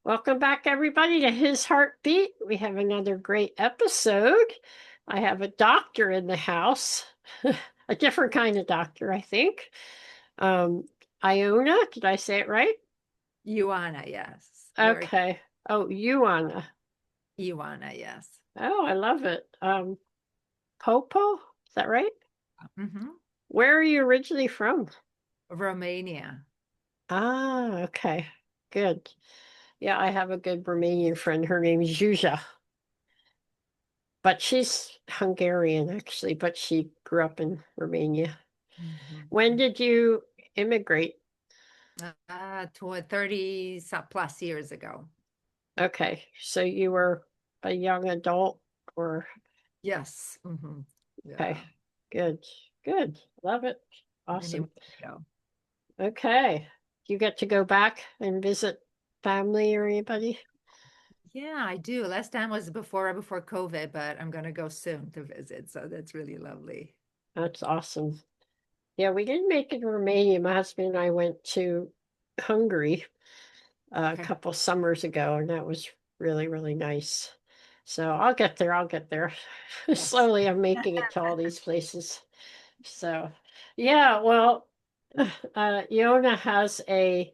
Welcome back, everybody, to His Heartbeat. We have another great episode. I have a doctor in the house, a different kind of doctor, I think. Um, Iona, did I say it right? Ioana, yes. Very Okay. Oh, Ioana. Ioana, yes. Oh, I love it. Popo, is that right? hmm Where are you originally from? Romania. Ah, okay. Good. Yeah, I have a good Romanian friend. Her name is Zsuzsa, but she's Hungarian actually, but she grew up in Romania. When Mhm. did you immigrate? 30 plus years ago. Okay, so you were a young adult or Yes. okay, Yeah. good, good. Love it. Many Awesome. months ago. Okay. You get to go back and visit family or anybody? Yeah, I do. Last time was before COVID, but I'm gonna go soon to visit. So that's really lovely. That's awesome. Yeah, we didn't make it to Romania. My husband and I went to Hungary a Okay. couple summers ago, and that was really, really nice. So I'll get there. I'll get there. Yes. Slowly, I'm making it to all these places. So, yeah, well, Iona has a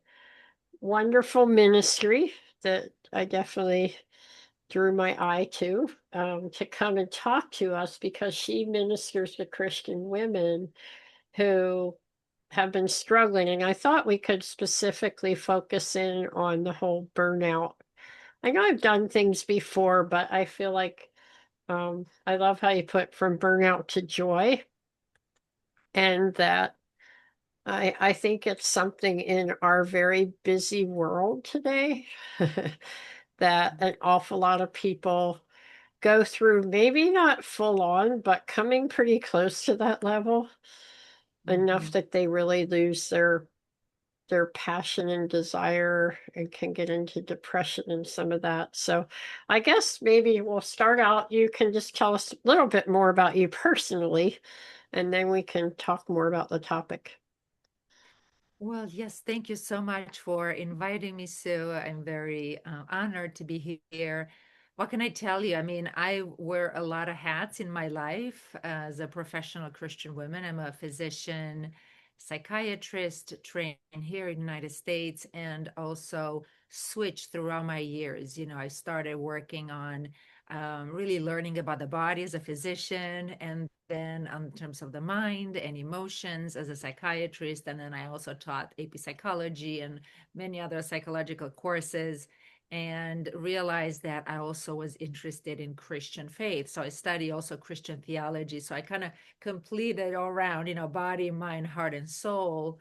wonderful ministry that I definitely drew my eye to come and talk to us because she ministers to Christian women who have been struggling. And I thought we could specifically focus in on the whole burnout. I know I've done things before, but I feel like I love how you put from burnout to joy, and that I think it's something in our very busy world today that an awful lot of people go through, maybe not full on, but coming pretty close to that level, enough Mhm. that they really lose their passion and desire and can get into depression and some of that. So I guess maybe we'll start out. You can just tell us a little bit more about you personally, and then we can talk more about the topic. Well, yes, thank you so much for inviting me, Sue. I'm very honored to be here. What can I tell you? I mean, I wear a lot of hats in my life as a professional Christian woman. I'm a physician, psychiatrist, trained here in the United States, and also switched throughout my years. I started working on really learning about the body as a physician, and then in terms of the mind and emotions as a psychiatrist. And then I also taught AP psychology and many other psychological courses, and realized that I also was interested in Christian faith. So I study also Christian theology. So I kind of completed all around, body, mind, heart, and soul,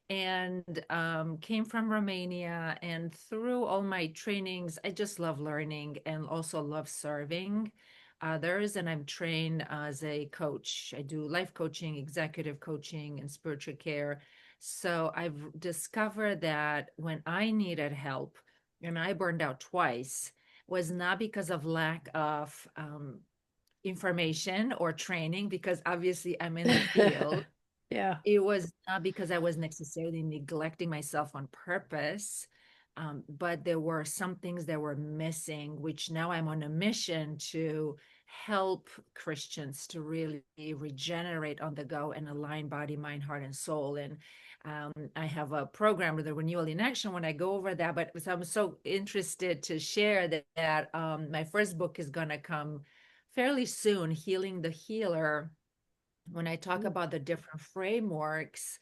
and came from Romania. And through all my trainings, I just love learning and also love serving others. And I'm trained as a coach. I do life coaching, executive coaching, and spiritual care. So I've discovered that when I needed help, and I burned out twice, was not because of lack of information or training, because obviously I'm in the field. Yeah. It was not because I was necessarily neglecting myself on purpose, but there were some things that were missing, which now I'm on a mission to help Christians to really regenerate on the go and align body, mind, heart, and soul. And I have a program with the Renewal in Action when I go over that. But so I'm so interested to share that my first book is going to come fairly soon, Healing the Healer, when I talk about the different frameworks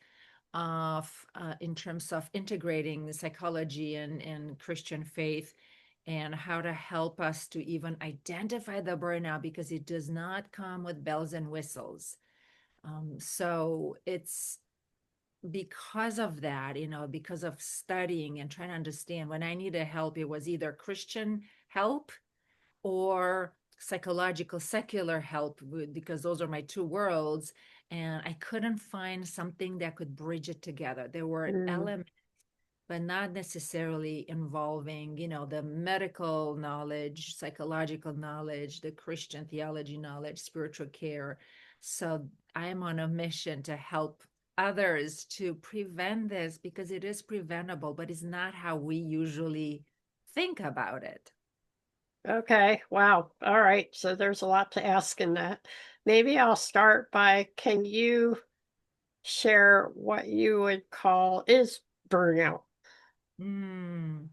of in terms of integrating the psychology and Christian faith, and how to help us to even identify the burnout, because it does not come with bells and whistles. So it's because of that, because of studying and trying to understand, when I needed help, it was either Christian help or psychological secular help, because those are my two worlds, and I couldn't find something that could bridge it together. There were Mm, elements, but not necessarily involving, the medical knowledge, psychological knowledge, the Christian theology knowledge, spiritual care. So I am on a mission to help others to prevent this, because it is preventable, but it's not how we usually think about it. Okay. Wow. All right. So there's a lot to ask in that. Maybe I'll start by, can you share what you would call is burnout? Mm.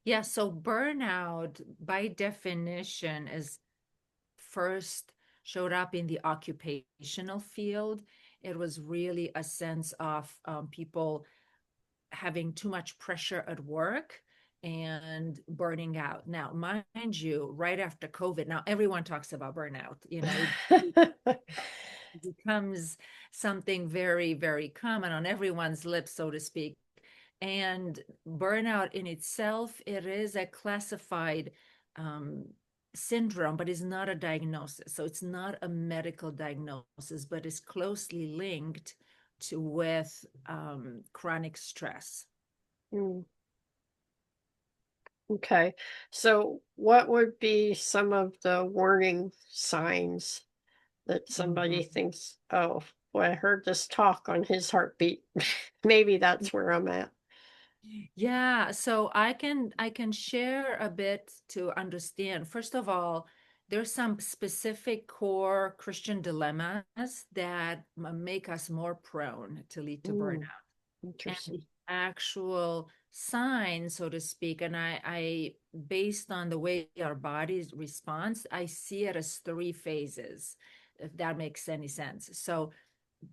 Yeah, so burnout by definition is first showed up in the occupational field. It was really a sense of people having too much pressure at work and burning out. Now, mind you, right after COVID, now everyone talks about burnout. It becomes something very, very common on everyone's lips, so to speak. And burnout in itself, it is a classified um, syndrome, but it's not a diagnosis. So it's not a medical diagnosis, but it's closely linked to with chronic stress. Mm, okay. So what would be some of the warning signs that somebody Mhm. thinks, oh, boy, I heard this talk on his heartbeat. Maybe that's where I'm at. Yeah, so I can share a bit to understand. First of all, there's some specific core Christian dilemmas that make us more prone to lead to Mm, burnout. And interesting. the actual sign, so to speak, and based on the way our body responds, I see it as three phases, if that makes any sense. So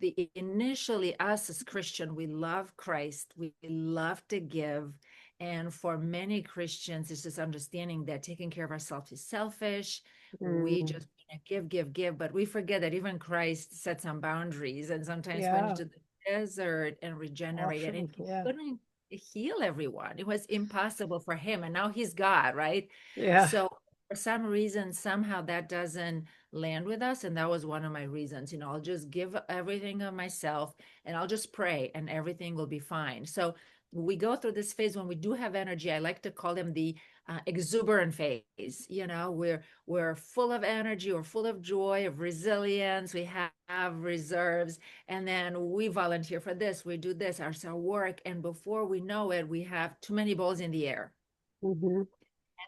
the initially us as Christian, we love Christ, we love to give. And for many Christians, it's just understanding that taking care of ourselves is selfish. We Mm, just give, but we forget that even Christ set some boundaries and sometimes went yeah, into the desert and regenerated, and often. he Yeah. couldn't heal everyone. It was impossible for him, and now he's God, right? Yeah. So for some reason, somehow that doesn't land with us, and that was one of my reasons. I'll just give everything of myself, and I'll just pray, and everything will be fine. So we go through this phase when we do have energy. I like to call them the exuberant phase. We're full of energy, we're full of joy, of resilience, we have reserves, and then we volunteer for this, we do this, our work, and before we know it, we have too many balls in the air. Hmm.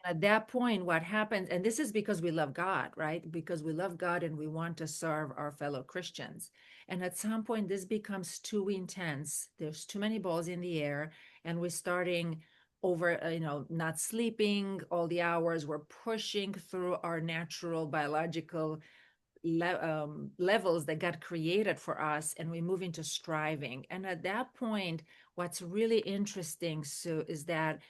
And at that point, what happens, and this is because we love God, right? Because we love God and we want to serve our fellow Christians. And at some point, this becomes too intense. There's too many balls in the air, and we're starting over, not sleeping all the hours. We're pushing through our natural biological levels that got created for us, and we move into striving. And at that point, what's really interesting, Sue, is that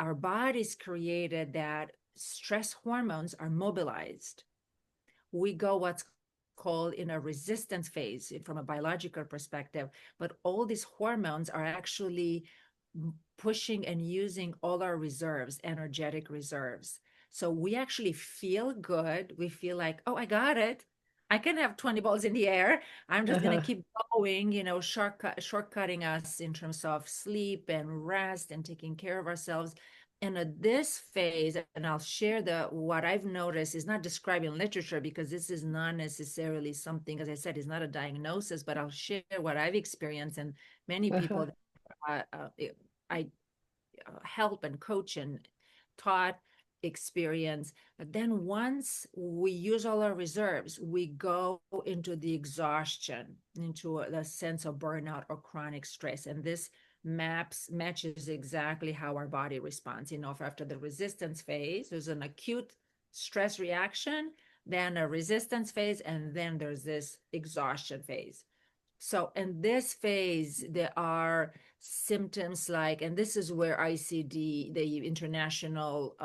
our bodies created that stress hormones are mobilized. We go what's called in a resistance phase from a biological perspective, but all these hormones are actually pushing and using all our reserves, energetic reserves. So we actually feel good. We feel like, oh, I got it. I can have 20 balls in the air. I'm just going to Uh-huh. keep going, shortcutting us in terms of sleep and rest and taking care of ourselves. And at this phase, and I'll share what I've noticed is not described in literature because this is not necessarily something, as I said, is not a diagnosis, but I'll share what I've experienced and many Uh-huh. people that I help and coach and taught experience. But then once we use all our reserves, we go into the exhaustion, into the sense of burnout or chronic stress. And this matches exactly how our body responds. After the resistance phase, there's an acute stress reaction, then a resistance phase, and then there's this exhaustion phase. So in this phase, there are symptoms like, and this is where ICD, the international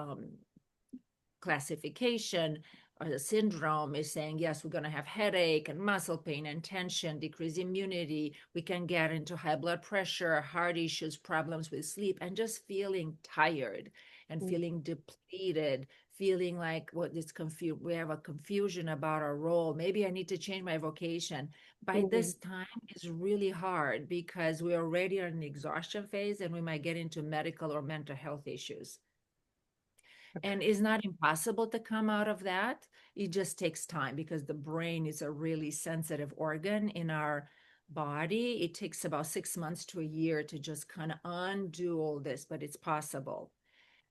classification or the syndrome, is saying, yes, we're going to have headache and muscle pain and tension, decreased immunity. We can get into high blood pressure, heart issues, problems with sleep, and just feeling tired and feeling depleted, feeling like what is confused. We have a confusion about our role. Maybe I need to change my vocation. By Mm-hmm. this time, it's really hard because we're already in an exhaustion phase and we might get into medical or mental health issues. Okay. And it's not impossible to come out of that. It just takes time because the brain is a really sensitive organ in our body. It takes about 6 months to a year to just kind of undo all this, but it's possible.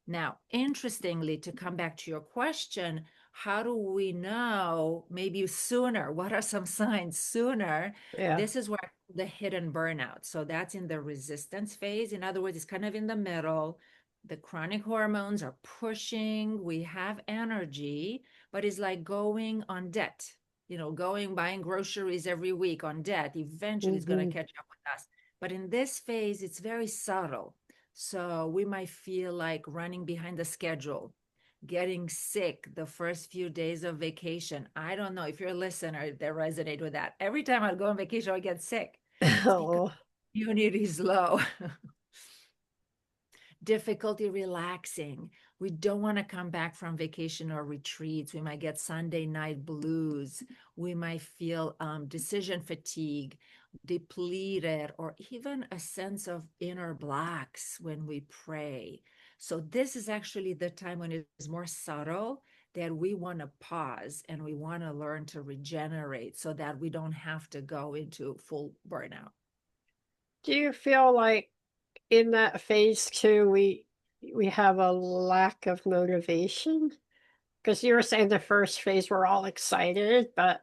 Now, interestingly, to come back to your question, how do we know maybe sooner? What are some signs sooner? Yeah. This is where the hidden burnout. So that's in the resistance phase. In other words, it's kind of in the middle. The chronic hormones are pushing. We have energy, but it's like going on debt, going buying groceries every week on debt. Eventually, it's going to Hmm. catch up with us. But in this phase, it's very subtle. So we might feel like running behind the schedule, getting sick the first few days of vacation. I don't know if you're a listener that resonate with that. Every time I go on vacation, I get sick. It's because Oh, immunity is low. Difficulty relaxing. We don't want to come back from vacation or retreats. We might get Sunday night blues. We might feel decision fatigue, depleted, or even a sense of inner blocks when we pray. So, this is actually the time when it is more subtle that we want to pause and we want to learn to regenerate so that we don't have to go into full burnout. do you feel like in that phase too, we have a lack of motivation? Because you were saying the first phase we're all excited, but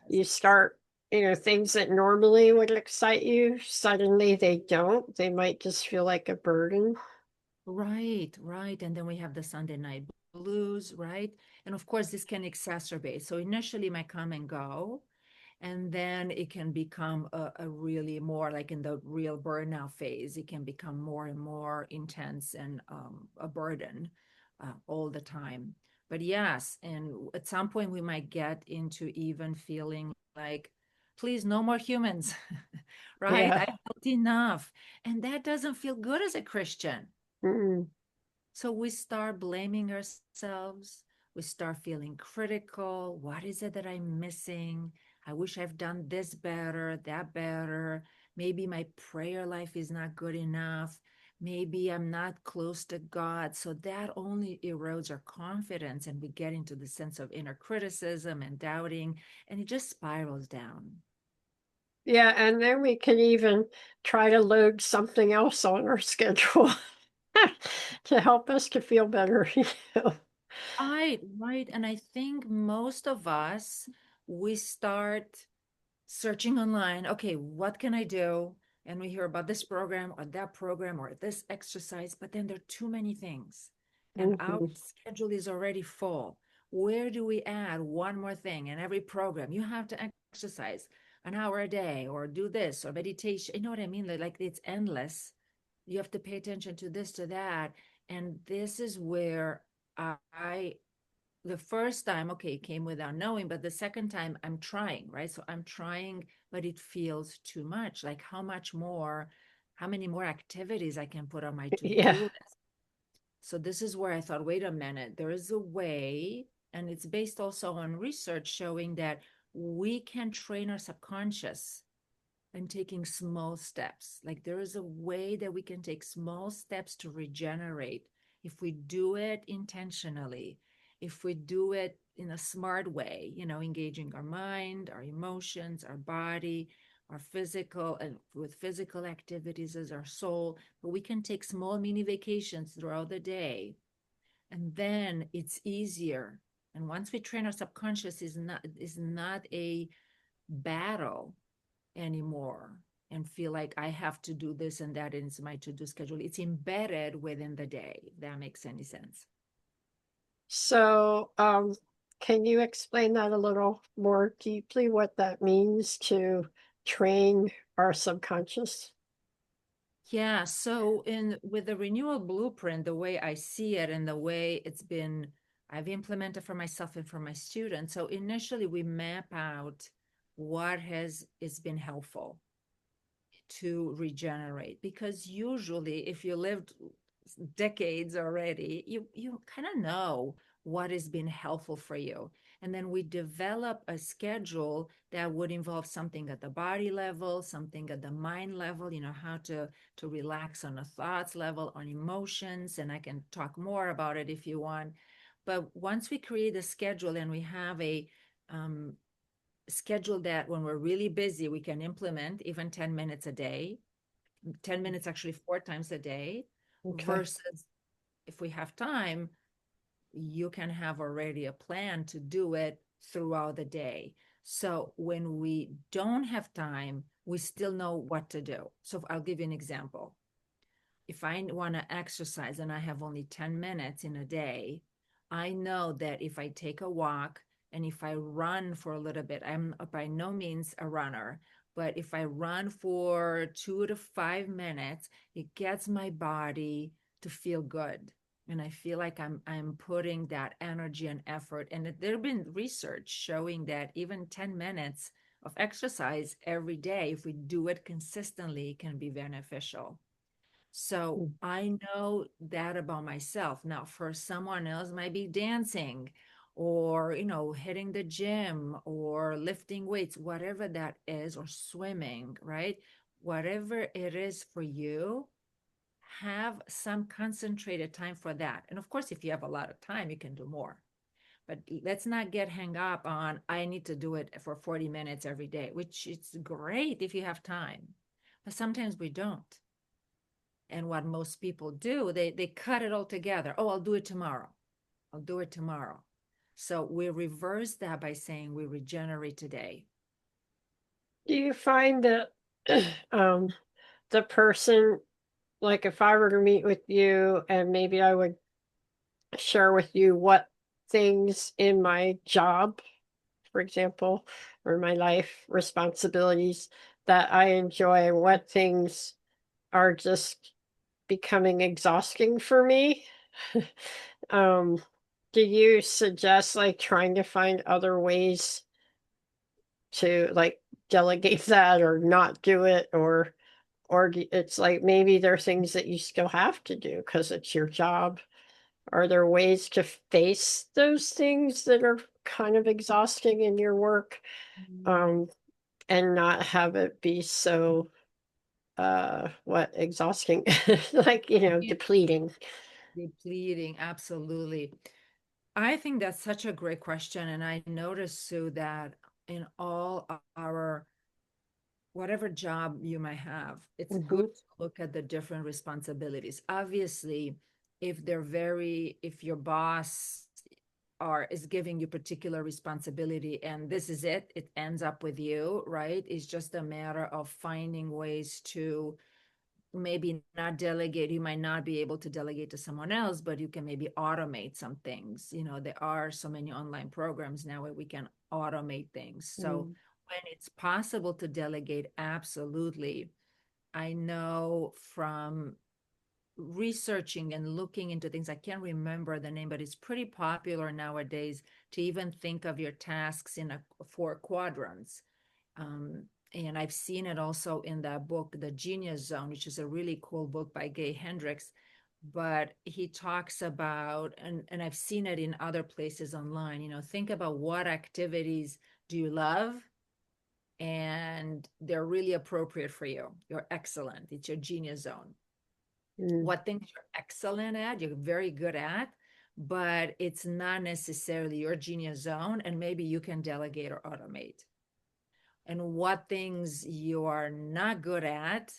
you start, things that normally would excite you, suddenly they don't. They might just feel like a burden. Right, right. And then we have the Sunday night blues, right? And of course, this can exacerbate. So initially, might come and go, and then it can become a really more like in the real burnout phase, it can become more and more intense and a burden all the time. But yes, and at some point, we might get into even feeling like, please, no more humans, right? Yeah. I felt enough. And that doesn't feel good as a Christian. Mm. So we start blaming ourselves. We start feeling critical. What is it that I'm missing? I wish I've done this better, that better. Maybe my prayer life is not good enough. Maybe I'm not close to God. So that only erodes our confidence, and we get into the sense of inner criticism and doubting, and it just spirals down. Yeah, and then we can even try to load something else on our schedule to help us to feel better. Right, right. And I think most of us, we start searching online. Okay, what can I do? And we hear about this program or that program or this exercise, but then there are too many things. And our Mhm. schedule is already full. Where do we add one more thing in every program? You have to exercise an hour a day or do this or meditation. You know what I mean? Like it's endless. You have to pay attention to this, to that. And this is where I the first time, okay, it came without knowing, but the second time I'm trying, right? So I'm trying, but it feels too much. Like how many more activities I can put on my Yeah. to-do list. So this is where I thought, wait a minute, there is a way, and it's based also on research showing that we can train our subconscious and taking small steps. Like there is a way that we can take small steps to regenerate if we do it intentionally, if we do it in a smart way, engaging our mind, our emotions, our body, our physical, and with physical activities as our soul. But we can take small mini vacations throughout the day, and then it's easier. And once we train our subconscious, is not a battle anymore and feel like I have to do this and that into my to-do schedule. It's embedded within the day, if that makes any sense. So, can you explain that a little more deeply, what that means to train our subconscious? Yeah, so in with the renewal blueprint, the way I see it and the way I've implemented for myself and for my students. So initially we map out what has been helpful to regenerate, because usually if you lived decades already, you kind of know what has been helpful for you. And then we develop a schedule that would involve something at the body level, something at the mind level, how to relax on a thoughts level, on emotions, and I can talk more about it if you want. But once we create a schedule and we have a um, schedule that when we're really busy, we can implement even 10 minutes a day, 10 minutes actually 4 times a day, Okay. versus if we have time, you can have already a plan to do it throughout the day. So when we don't have time, we still know what to do. So I'll give you an example. If I want to exercise and I have only 10 minutes in a day, I know that if I take a walk and if I run for a little bit, I'm by no means a runner, but if I run for 2 to 5 minutes, it gets my body to feel good. And I feel like I'm putting that energy and effort. And there have been research showing that even 10 minutes of exercise every day, if we do it consistently, can be beneficial. So Mm. I know that about myself. Now, for someone else, might be dancing or, hitting the gym or lifting weights, whatever that is, or swimming, right? Whatever it is for you, have some concentrated time for that. And of course, if you have a lot of time, you can do more. But let's not get hung up on, I need to do it for 40 minutes every day, which it's great if you have time. But sometimes we don't. And what most people do, they cut it all together. Oh, I'll do it tomorrow. I'll do it tomorrow. So we reverse that by saying we regenerate today. Do you find that um, the person, like if I were to meet with you and maybe I would share with you what things in my job, for example, or my life responsibilities that I enjoy and what things are just becoming exhausting for me. um, do you suggest like trying to find other ways to like delegate that or not do it, or it's like maybe there are things that you still have to do because it's your job? Are there ways to face those things that are kind of exhausting in your work, um, and not have it be so what exhausting, like, Yeah, depleting? depleting, absolutely. I think that's such a great question. And I noticed, Sue, that in all our whatever job you might have, it's Hmm. good to look at the different responsibilities. Obviously, if your boss is giving you particular responsibility and this is it, it ends up with you, right? It's just a matter of finding ways to maybe not delegate. You might not be able to delegate to someone else, but you can maybe automate some things. There are so many online programs now where we can automate things. So Mm. when it's possible to delegate, absolutely. I know from researching and looking into things, I can't remember the name, but it's pretty popular nowadays to even think of your tasks in 4 quadrants. um, and I've seen it also in that book, The Genius Zone, which is a really cool book by Gay Hendricks. But he talks about, and I've seen it in other places online, think about what activities do you love and they're really appropriate for you. You're excellent. It's your genius zone. Mm. What things you're excellent at, you're very good at, but it's not necessarily your genius zone. And maybe you can delegate or automate. And what things you are not good at,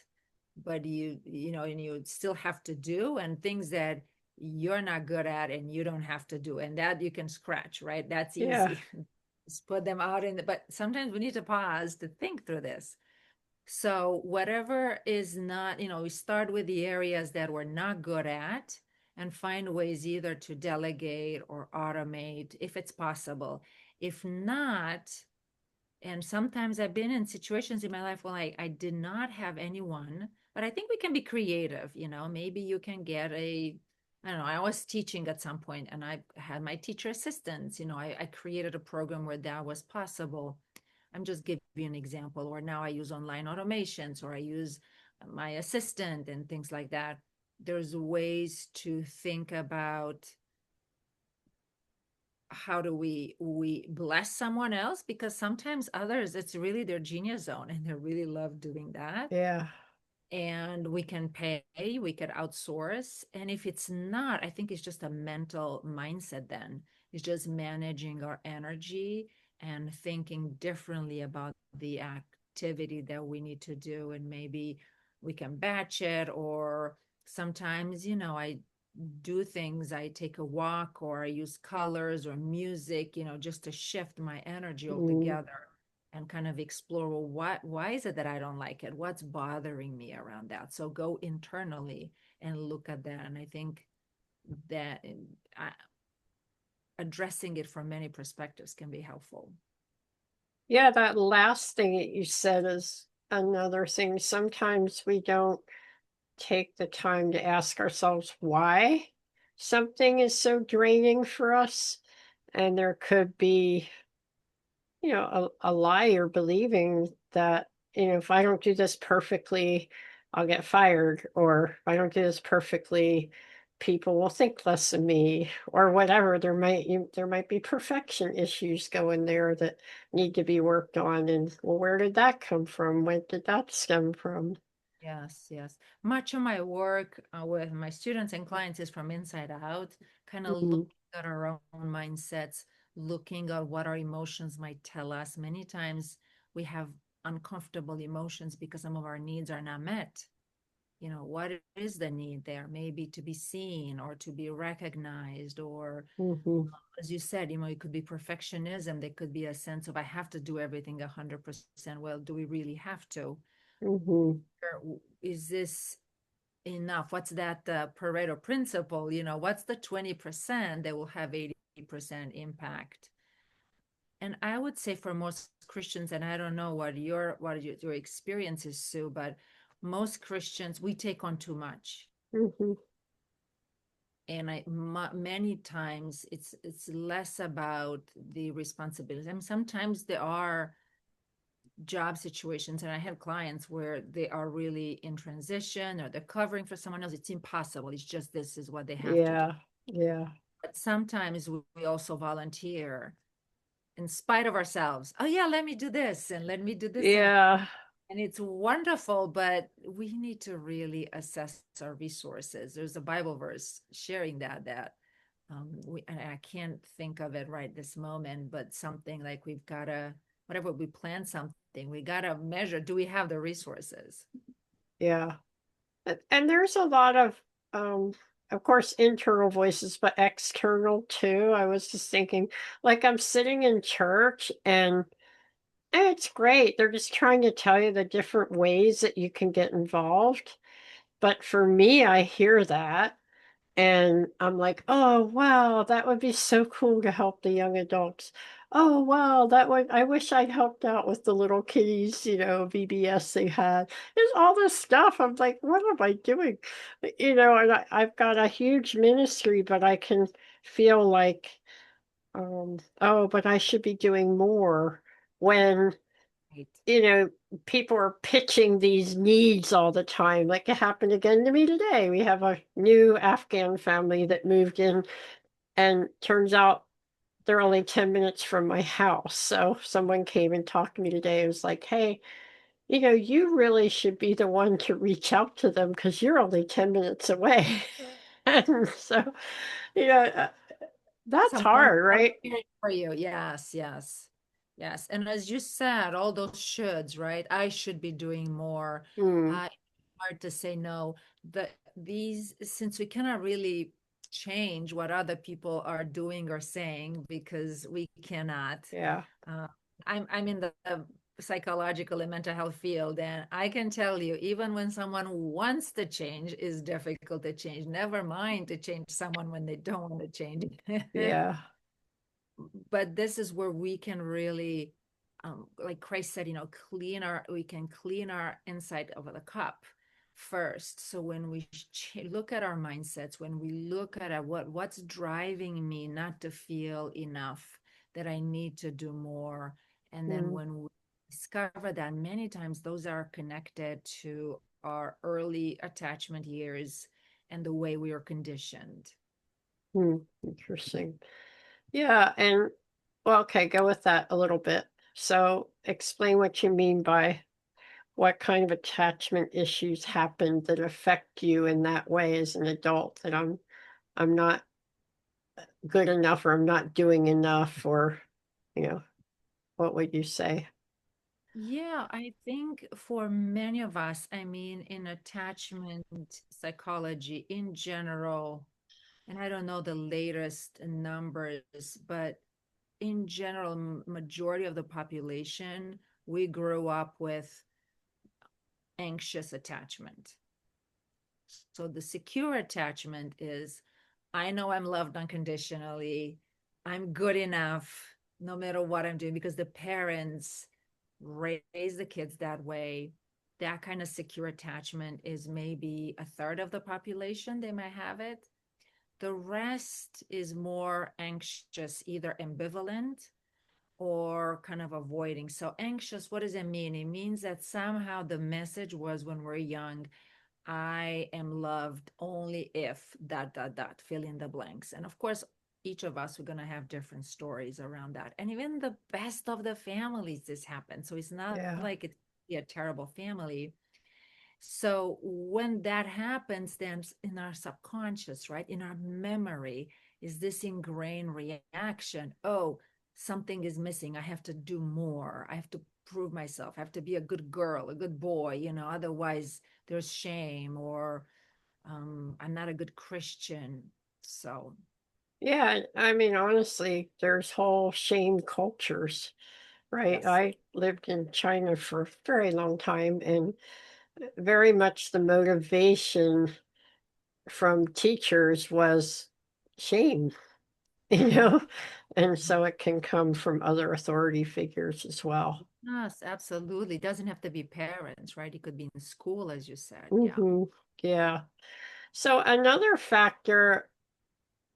but and you still have to do, and things that you're not good at and you don't have to do, and that you can scratch, right? That's Yeah. easy. Just put them out but sometimes we need to pause to think through this. So whatever is not, we start with the areas that we're not good at and find ways either to delegate or automate if it's possible. If not, and sometimes I've been in situations in my life where I did not have anyone, but I think we can be creative. Maybe you can get I don't know, I was teaching at some point and I had my teacher assistants. I created a program where that was possible. I'm just giving you an example. Or now I use online automations, or I use my assistant and things like that. There's ways to think about how do we bless someone else, because sometimes others, it's really their genius zone and they really love doing that. Yeah. And we can pay, we could outsource. And if it's not, I think it's just a mental mindset. Then it's just managing our energy and thinking differently about the activity that we need to do. And maybe we can batch it, or sometimes, do things. I take a walk or I use colors or music, just to shift my energy Mm. altogether and kind of explore, well, why is it that I don't like it? What's bothering me around that? So go internally and look at that. And I think that uh, addressing it from many perspectives can be helpful. Yeah, that last thing that you said is another thing. Sometimes we don't take the time to ask ourselves why something is so draining for us. And there could be, a lie you're believing that, if I don't do this perfectly, I'll get fired, or if I don't do this perfectly, people will think less of me, or whatever. There might be perfection issues going there that need to be worked on. And well, where did that come from? Where did that stem from? Yes, yes. Much of my work with my students and clients is from inside out, kind of looking Mm, at our own mindsets, looking at what our emotions might tell us. Many times we have uncomfortable emotions because some of our needs are not met. What is the need there? Maybe to be seen or to be recognized, or mhm, as you said, it could be perfectionism. There could be a sense of I have to do everything 100%. Well, do we really have to? mhm. Or is this enough? What's that Pareto principle? What's the 20% that will have 80% impact? And I would say for most Christians, and I don't know what your experience is, Sue, but most Christians, we take on too much. Mhm. And many times it's less about the responsibilities. I mean, sometimes there are job situations, and I have clients where they are really in transition or they're covering for someone else. It's impossible. It's just this is what they have to do. Yeah, yeah, But sometimes we also volunteer in spite of ourselves. Oh yeah, let me do this and let me do this. yeah, And it's wonderful, but we need to really assess our resources. There's a Bible verse sharing that and I can't think of it right this moment, but something like we've got to, whatever we plan something, we got to measure, do we have the resources? yeah. And there's a lot um, of course, internal voices, but external too. I was just thinking, like, I'm sitting in church and it's great. They're just trying to tell you the different ways that you can get involved. But for me, I hear that and I'm like, "Oh, wow, that would be so cool to help the young adults. Oh, wow, I wish I'd helped out with the little kiddies, VBS they had." There's all this stuff. I'm like, "What am I doing?" And I've got a huge ministry, but I can feel like, "Oh, but I should be doing more," when Right. you know, people are pitching these needs all the time. Like it happened again to me today. We have a new Afghan family that moved in, and turns out they're only 10 minutes from my house. So someone came and talked to me today. It was like, hey, you really should be the one to reach out to them because you're only 10 minutes away. And so, you know, uh, that's Someone hard, right? volunteering for you. Yes, yes, yes. And as you said, all those shoulds, right? I should be doing more. Mm, Hard to say no. Since we cannot really change what other people are doing or saying because we cannot. yeah, Uh, I'm in the psychological and mental health field, and I can tell you, even when someone wants to change, is difficult to change. Never mind to change someone when they don't want to change. yeah. But this is where we can really, like Christ said, we can clean our inside of the cup first. So when we look at our mindsets, when we look at what's driving me not to feel enough, that I need to do more, and then Mm, when we discover that many times those are connected to our early attachment years and the way we are conditioned. interesting. Yeah, and well, okay, go with that a little bit. So, explain what you mean by what kind of attachment issues happen that affect you in that way as an adult, that I'm not good enough, or I'm not doing enough, or you know, what would you say? Yeah, I think for many of us, I mean, in attachment psychology in general, And I don't know the latest numbers, but in general, majority of the population, we grew up with anxious attachment. So the secure attachment is, I know I'm loved unconditionally. I'm good enough no matter what I'm doing, because the parents raise the kids that way. That kind of secure attachment is maybe a third of the population, they might have it. The rest is more anxious, either ambivalent or kind of avoiding. So, anxious, what does it mean? It means that somehow the message was when we're young, I am loved only if dot, dot, dot, fill in the blanks. And of course, each of us are going to have different stories around that. And even the best of the families, this happens. So, it's not Yeah. like it's a terrible family. So when that happens, then in our subconscious, right, in our memory, is this ingrained reaction? Oh, something is missing. I have to do more. I have to prove myself. I have to be a good girl, a good boy, otherwise there's shame, or I'm not a good Christian. So, Yeah, I mean, honestly, there's whole shame cultures, right? yes. I lived in China for a very long time, and very much the motivation from teachers was shame, you Mhm. know? And so it can come from other authority figures as well. Yes, absolutely. It doesn't have to be parents, right? It could be in school, as you said. Yeah. Hmm. Yeah. So another factor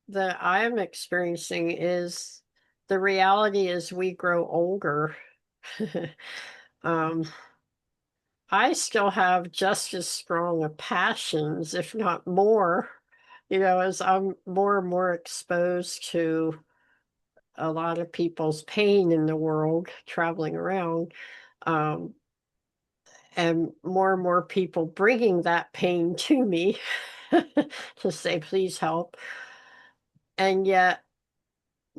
that I'm experiencing is the reality as we grow older. um, I still have just as strong of passions, if not more, as I'm more and more exposed to a lot of people's pain in the world traveling around. Um, and more people bringing that pain to me to say, please help. And yet,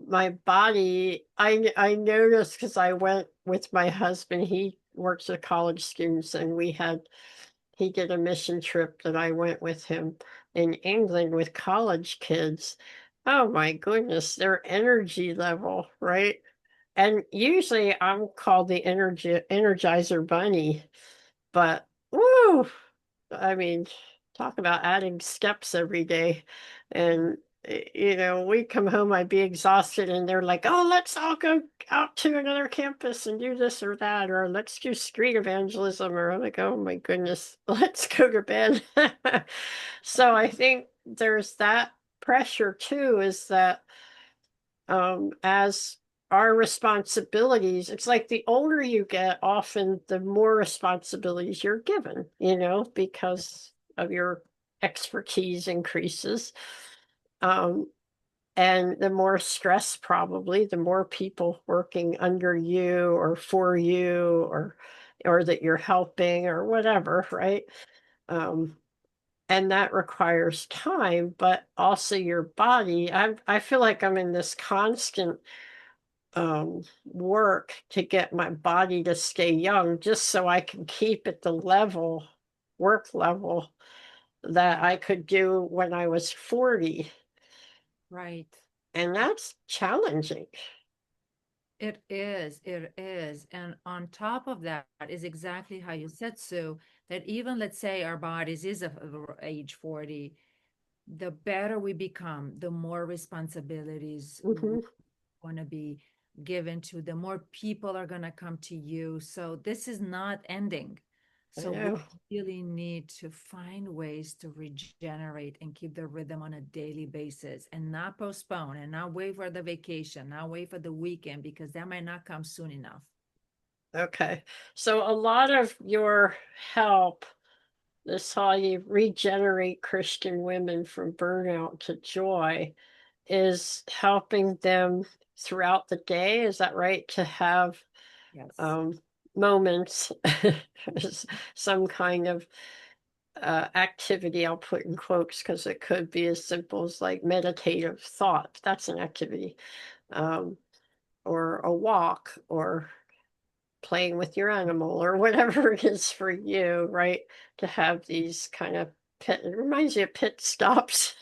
my body, I noticed because I went with my husband. He works with college students, and he did a mission trip that I went with him in England with college kids. Oh my goodness, their energy level, right? And usually I'm called the energizer bunny, but woo, I mean, talk about adding steps every day. And, we come home, I'd be exhausted, and they're like, oh, let's all go out to another campus and do this or that, or let's do street evangelism. Or I'm like, oh my goodness, let's go to bed. So I think there's that pressure too, is that as our responsibilities, it's like the older you get, often the more responsibilities you're given, because of your expertise increases. Um, and the more stress, probably, the more people working under you or for you, or that you're helping or whatever, right? Um, and that requires time, but also your body. I feel like I'm in this constant work to get my body to stay young, just so I can keep at the work level that I could do when I was 40. Right. And that's challenging. It is, it is. And on top of that is exactly how you said, so that even let's say our bodies is of age 40, the better we become, the more responsibilities Hmm. want to be given to, the more people are going to come to you. So this is not ending. I So we know. really need to find ways to regenerate and keep the rhythm on a daily basis, and not postpone, and not wait for the vacation, not wait for the weekend, because that might not come soon enough. Okay. So a lot of your help, this how you regenerate Christian women from burnout to joy, is helping them throughout the day. Is that right? To have Yes. um, moments, some kind of activity, I'll put in quotes because it could be as simple as like meditative thought. That's an activity. Um, or a walk, or playing with your animal, or whatever it is for you, right? To have these kind of it reminds you of pit stops.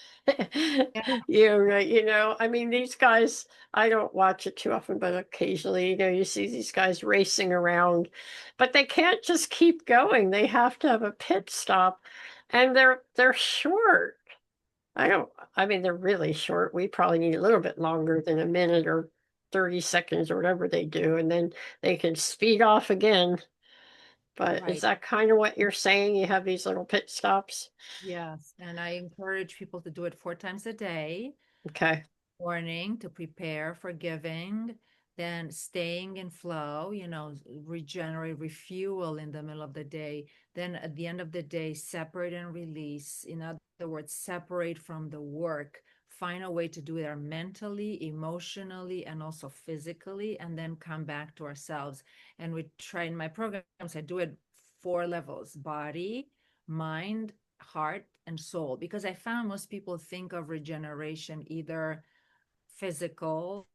Yeah, I mean, these guys, I don't watch it too often, but occasionally, you see these guys racing around, but they can't just keep going. They have to have a pit stop, and they're short. I don't, I mean, they're really short. We probably need a little bit longer than a minute or 30 seconds or whatever they do, and then they can speed off again. But is right. that kind of what you're saying? You have these little pit stops? Yes. And I encourage people to do it 4 times a day. Okay. Morning to prepare for giving, then staying in flow, regenerate, refuel in the middle of the day. Then at the end of the day, separate and release. In other words, separate from the work, find a way to do it mentally, emotionally, and also physically, and then come back to ourselves. And we try in my programs, I do it 4 levels: body, mind, heart, and soul. Because I found most people think of regeneration either physical,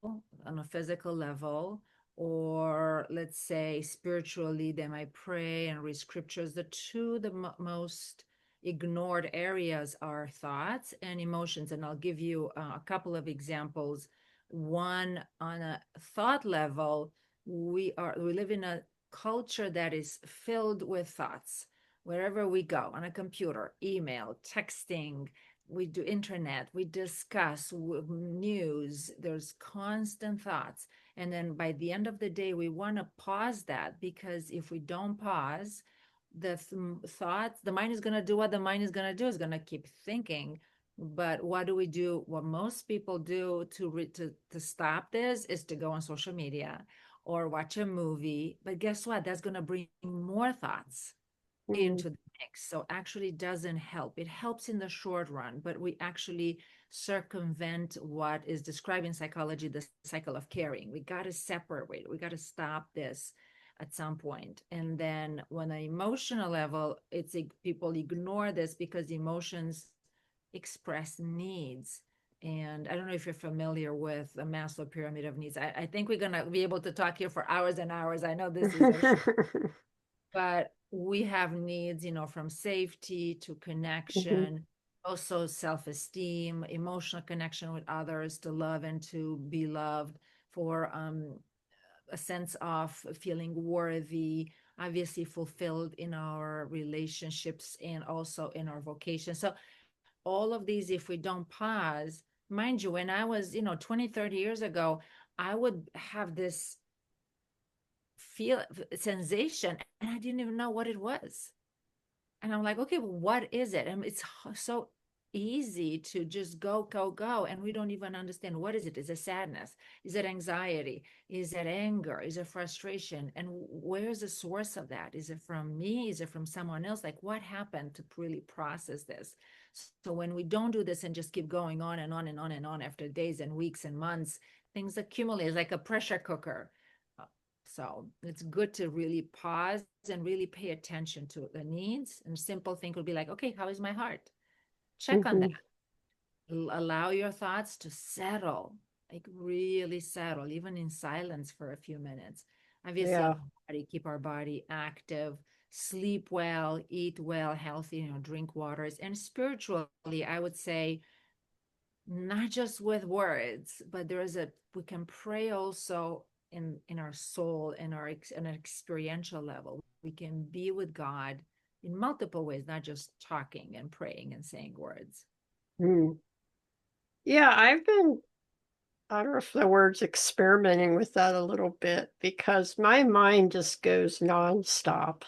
on a physical level, or let's say spiritually, they might pray and read scriptures. The two the most ignored areas are thoughts and emotions, and I'll give you a couple of examples. One, on a thought level, we live in a culture that is filled with thoughts. Wherever we go, on a computer, email, texting, we do internet, we discuss news, there's constant thoughts. And then by the end of the day, we want to pause that, because if we don't pause, the thoughts, the mind is going to do what the mind is going to do, is going to keep thinking. But what do we do? What most people do to stop this is to go on social media or watch a movie. But guess what? That's going to bring more thoughts Mm, into the mix. So actually doesn't help. It helps in the short run, but we actually circumvent what is described in psychology, the cycle of caring. We got to separate. We got to stop this at some point. And then when an emotional level, it's people ignore this because emotions express needs. And I don't know if you're familiar with the Maslow pyramid of needs. I think we're going to be able to talk here for hours and hours. I know this is a but we have needs, from safety to mhm, connection, also self-esteem, emotional connection with others, to love and to be loved, for a sense of feeling worthy, obviously fulfilled in our relationships and also in our vocation. So all of these, if we don't pause, mind you, when I was, 20, 30 years ago, I would have this feel sensation and I didn't even know what it was. And I'm like, okay, well, what is it? And it's so easy to just go, and we don't even understand what is it. Is it sadness? Is it anxiety? Is it anger? Is it frustration? And where's the source of that? Is it from me? Is it from someone else? Like, what happened to really process this? So when we don't do this and just keep going on and on and on and on after days and weeks and months, things accumulate. It's like a pressure cooker. So it's good to really pause and really pay attention to the needs. And simple thing would be like, okay, how is my heart? Check on that. mhm. Allow your thoughts to settle, like really settle, even in silence for a few minutes. Obviously, on Yeah. our body, keep our body active, sleep well, eat well, healthy, drink waters. And spiritually, I would say not just with words, but we can pray also in our soul, in an experiential level. We can be with God in multiple ways, not just talking and praying and saying words. Mm. Yeah, I don't know if the word's experimenting with that a little bit because my mind just goes nonstop.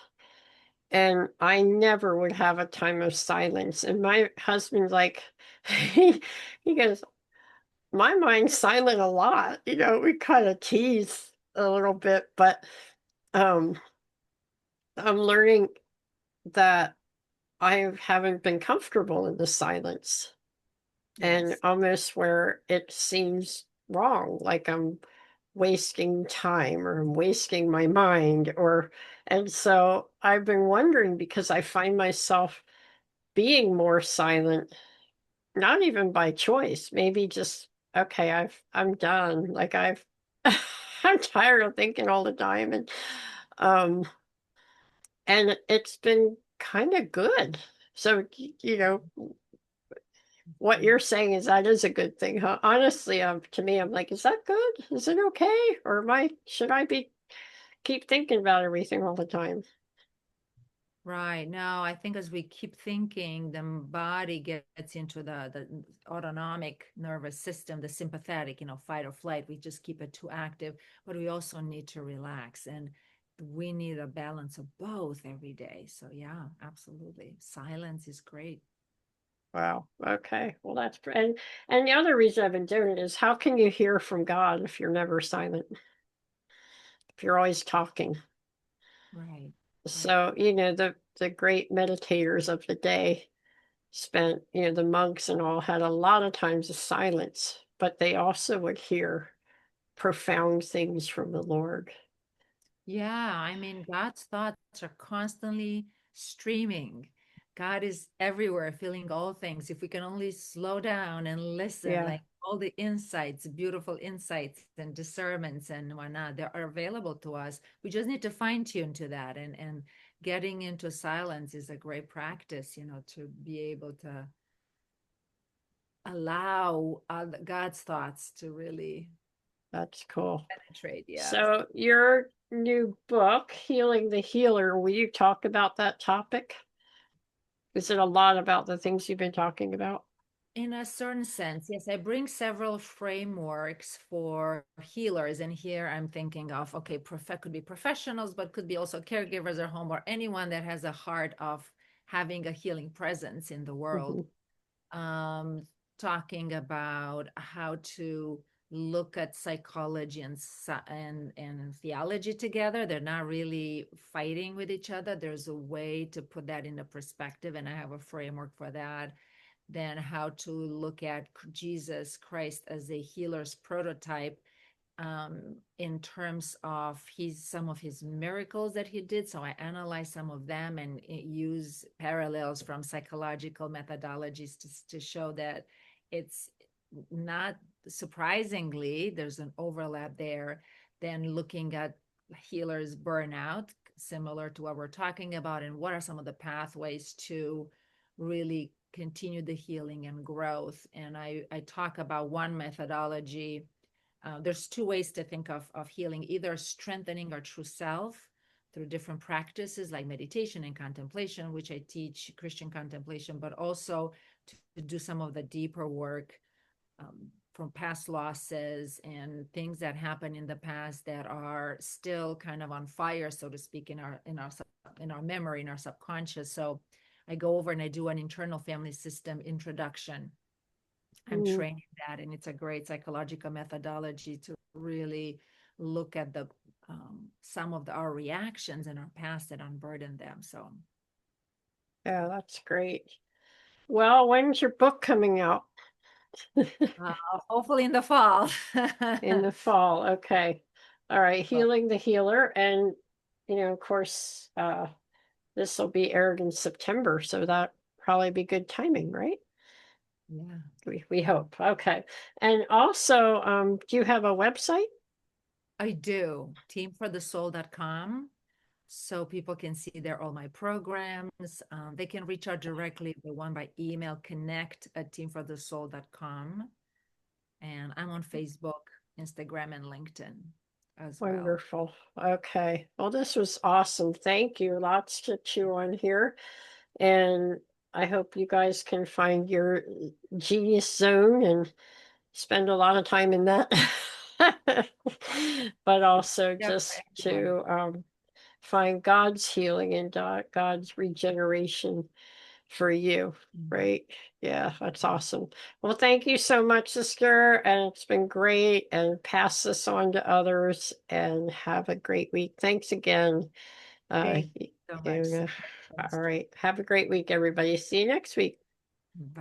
And I never would have a time of silence. And my husband's like, he goes, my mind's silent a lot. We kind of tease a little bit, but um, I'm learning that I haven't been comfortable in the silence and Yes. almost where it seems wrong, like I'm wasting time or I'm wasting my mind and so I've been wondering because I find myself being more silent, not even by choice, maybe just okay, I'm done. Like I'm tired of thinking all the time um and it's been kind of good. So what you're saying is that is a good thing, huh? Honestly, to me, I'm like, is that good? Is it okay? Or should I be keep thinking about everything all the time? Right. No, I think as we keep thinking, the body gets into the autonomic nervous system, the sympathetic, fight or flight. We just keep it too active, but we also need to relax. And we need a balance of both every day. So yeah, absolutely. Silence is great. Wow. Okay. Well, and the other reason I've been doing it is how can you hear from God if you're never silent? If you're always talking. Right. Right. So, the great meditators of the day spent, the monks and all had a lot of times of silence, but they also would hear profound things from the Lord. Yeah, I mean, God's thoughts are constantly streaming. God is everywhere, feeling all things. If we can only slow down and listen, Yeah, like all the insights, beautiful insights and discernments and whatnot, they are available to us. We just need to fine tune to that. And getting into silence is a great practice, to be able to allow God's thoughts to really that's cool. penetrate. Yes. So, your new book, Healing the Healer, will you talk about that topic? Is it a lot about the things you've been talking about? In a certain sense, yes, I bring several frameworks for healers. And here I'm thinking of, okay, could be professionals, but could be also caregivers at home or anyone that has a heart of having a healing presence in the world. Hmm. Um, Talking about how to look at psychology and theology together. They're not really fighting with each other. There's a way to put that into perspective, and I have a framework for that. Then how to look at Jesus Christ as a healer's prototype, in terms of some of his miracles that he did. So I analyze some of them and use parallels from psychological methodologies to show that it's not surprisingly, there's an overlap there. Then looking at healers burnout, similar to what we're talking about, and what are some of the pathways to really continue the healing and growth. And I talk about one methodology. There's two ways to think of healing: either strengthening our true self through different practices like meditation and contemplation, which I teach Christian contemplation, but also to do some of the deeper work, from past losses and things that happened in the past that are still kind of on fire, so to speak, in our memory, in our subconscious. So I go over and I do an internal family system introduction. I'm Mm, training that, and it's a great psychological methodology to really look at the some of our reactions in our past that unburden them. So, yeah, that's great. Well, when's your book coming out? uh, hopefully in the fall. In the fall. Okay. All right. But Healing the Healer. And, of course, this will be aired in September. So that probably be good timing, right? yeah, We hope. Okay. And also, do you have a website? I do. Teamforthesoul.com. So people can see there all my programs. They can reach out directly if they want by email, connect@teamforthesoul.com. And I'm on Facebook, Instagram, and LinkedIn as well. Wonderful. Okay. Well, this was awesome. Thank you. Lots to chew on here. And I hope you guys can find your genius zone and spend a lot of time in that. But also Yeah, for just everyone. to find God's healing and God's regeneration for you, Mhm. right? Yeah, that's awesome. Well, thank you so much, sister. And it's been great. And pass this on to others and have a great week. Thanks again. Uh, Thank you so much. and, Same all questions. right. Have a great week, everybody. See you next week. Bye.